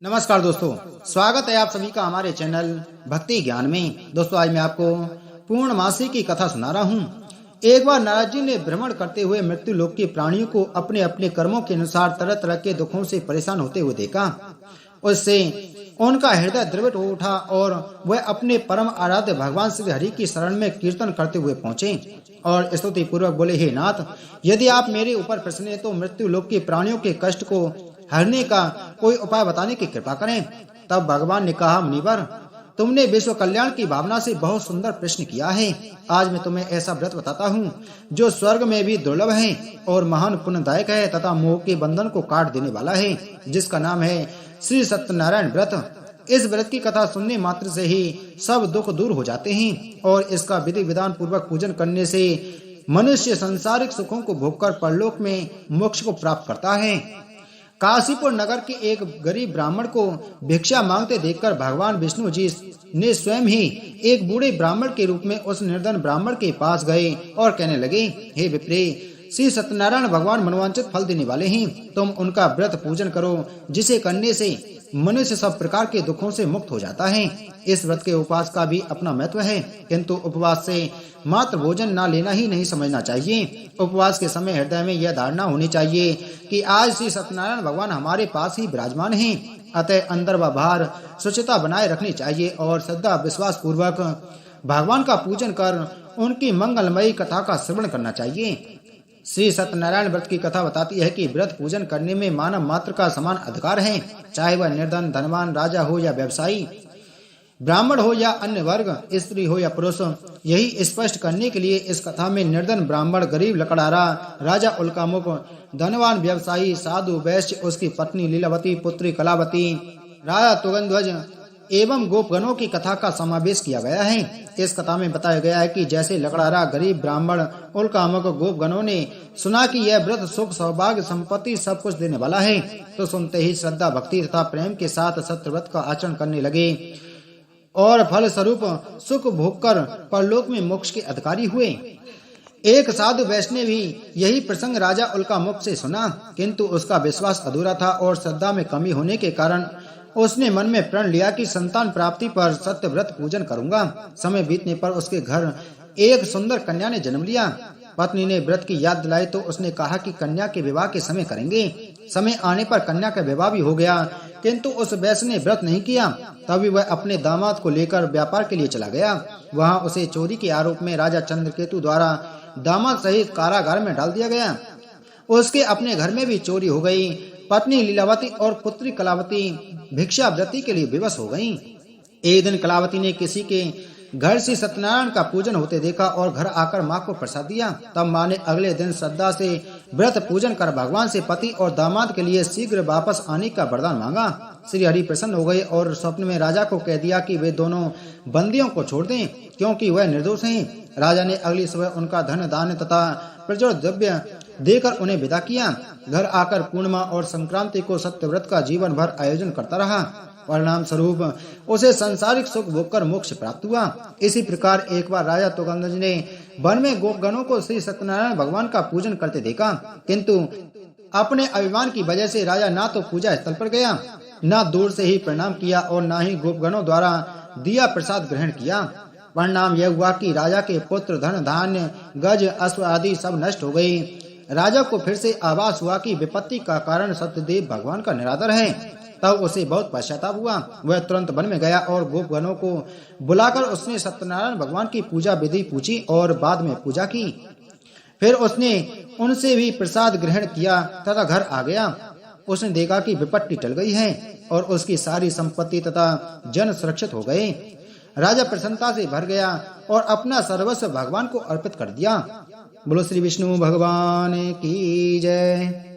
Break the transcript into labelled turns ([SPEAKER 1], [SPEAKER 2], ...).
[SPEAKER 1] नमस्कार दोस्तों, स्वागत है आप सभी का हमारे चैनल भक्ति ज्ञान में। दोस्तों, आज मैं आपको पूर्णमासी की कथा सुना रहा हूँ। एक बार नारद जी ने भ्रमण करते हुए मृत्यु लोक के प्राणियों को अपने अपने कर्मों के अनुसार तरह तरह के दुखों से परेशान होते हुए देखा। उससे उनका हृदय द्रवित हो उठा और वह अपने परम आराध्य भगवान श्री हरि की शरण में कीर्तन करते हुए पहुंचे और स्तुति पूर्वक बोले, हे नाथ, यदि आप मेरे ऊपर प्रसन्न हैं तो मृत्यु लोक के प्राणियों के कष्ट को हरने का कोई उपाय बताने की कृपा करें। तब भगवान ने कहा, मुनिवर, तुमने विश्व कल्याण की भावना से बहुत सुंदर प्रश्न किया है। आज मैं तुम्हें ऐसा व्रत बताता हूँ जो स्वर्ग में भी दुर्लभ है और महान पुण्यदायक है तथा मोह के बंधन को काट देने वाला है, जिसका नाम है श्री सत्यनारायण व्रत। इस व्रत की कथा सुनने मात्र से ही सब दुख दूर हो जाते हैं और इसका विधि विधान पूर्वक पूजन करने से मनुष्य सांसारिक सुखों को भोगकर परलोक में मोक्ष को प्राप्त करता है। काशीपुर नगर के एक गरीब ब्राह्मण को भिक्षा मांगते देखकर भगवान विष्णु जी ने स्वयं ही एक बूढ़े ब्राह्मण के रूप में उस निर्धन ब्राह्मण के पास गए और कहने लगे, हे विप्रे, श्री सत्यनारायण भगवान मनोवांछित फल देने वाले हैं। तुम उनका व्रत पूजन करो, जिसे करने से मनुष्य सब प्रकार के दुखों से मुक्त हो जाता है। इस व्रत के उपवास का भी अपना महत्व है, किंतु उपवास से मात्र भोजन न लेना ही नहीं समझना चाहिए। उपवास के समय हृदय में यह धारणा होनी चाहिए कि आज श्री सत्यनारायण भगवान हमारे पास ही विराजमान हैं। अतः अंदर व बाहर स्वच्छता बनाए रखनी चाहिए और श्रद्धा विश्वास पूर्वक भगवान का पूजन कर उनकी मंगलमयी कथा का श्रवण करना चाहिए। श्री सत्यनारायण व्रत की कथा बताती है कि व्रत पूजन करने में मानव मात्र का समान अधिकार है, चाहे वह निर्धन, धनवान, राजा हो या व्यवसायी, ब्राह्मण हो या अन्य वर्ग, स्त्री हो या पुरुष। यही स्पष्ट करने के लिए इस कथा में निर्धन ब्राह्मण, गरीब लकड़हारा, राजा उल्कामुख, धनवान व्यवसायी, साधु वैश्य, उसकी पत्नी लीलावती, पुत्री कलावती, राजा तुगंध्वज एवं गोपगणों की कथा का समावेश किया गया है। इस कथा में बताया गया है कि जैसे लकड़हारा, गरीब ब्राह्मण, उल्कामुख, गोपगणों ने सुना कि यह व्रत सुख, सौभाग्य, संपत्ति सब कुछ देने वाला है, तो सुनते ही श्रद्धा, भक्ति तथा प्रेम के साथ सत्य व्रत का आचरण करने लगे और फल स्वरूप सुख भोगकर परलोक में मोक्ष के अधिकारी हुए। एक साधु वैष्णव भी यही प्रसंग राजा उल्कामुख से सुना, किंतु उसका विश्वास अधूरा था और श्रद्धा में कमी होने के कारण उसने मन में प्रण लिया कि संतान प्राप्ति पर सत्य व्रत पूजन करूंगा। समय बीतने पर उसके घर एक सुंदर कन्या ने जन्म लिया। पत्नी ने व्रत की याद दिलाई तो उसने कहा कि कन्या के विवाह के समय करेंगे। समय आने पर कन्या का विवाह भी हो गया, किंतु उस वैश्य ने व्रत नहीं किया। तभी वह अपने दामाद को लेकर व्यापार के लिए चला गया। वहां उसे चोरी के आरोप में राजा चंद्रकेतु द्वारा दामाद सहित कारागार में डाल दिया गया। उसके अपने घर में भी चोरी हो गई। पत्नी लीलावती और पुत्री कलावती भिक्षावृत्ति के लिए विवश हो गईं। एक दिन कलावती ने किसी के घर से सत्यनारायण का पूजन होते देखा और घर आकर मां को प्रसाद दिया। तब मां ने अगले दिन श्रद्धा से व्रत पूजन कर भगवान से पति और दामाद के लिए शीघ्र वापस आने का वरदान मांगा। श्री हरि प्रसन्न हो गए और स्वप्न में राजा को कह दिया कि वे दोनों बंदियों को छोड़ दें, क्योंकि वह निर्दोष हैं। राजा ने अगली सुबह उनका धन दान तथा प्रचुर द्रव्य देकर उन्हें विदा किया। घर आकर पूर्णिमा और संक्रांति को सत्यव्रत का जीवन भर आयोजन करता रहा। परिणाम स्वरूप उसे सांसारिक सुख भोगकर मोक्ष प्राप्त हुआ। इसी प्रकार एक बार राजा तुगंध्वज ने वन में गोपगणों को श्री सत्यनारायण भगवान का पूजन करते देखा, किंतु अपने अभिमान की वजह से राजा ना तो पूजा स्थल पर गया, न दूर से ही प्रणाम किया और न ही गोपगणों द्वारा दिया प्रसाद ग्रहण किया। परिणाम यह हुआ कि राजा के पुत्र, धन धान्य, गज, अश्व आदि सब नष्ट हो गई। राजा को फिर से आभास हुआ कि विपत्ति का कारण सत्यदेव भगवान का निरादर है। तब उसे बहुत पश्चाताप हुआ। वह तुरंत वन में गया और गोपगणों को बुलाकर उसने सत्यनारायण भगवान की पूजा विधि पूछी और बाद में पूजा की। फिर उसने उनसे भी प्रसाद ग्रहण किया तथा घर आ गया। उसने देखा कि विपत्ति टल गई है और उसकी सारी संपत्ति तथा जन सुरक्षित हो गए। राजा प्रसन्नता से भर गया और अपना सर्वस्व भगवान को अर्पित कर दिया। बोलो श्री विष्णु भगवान की जय।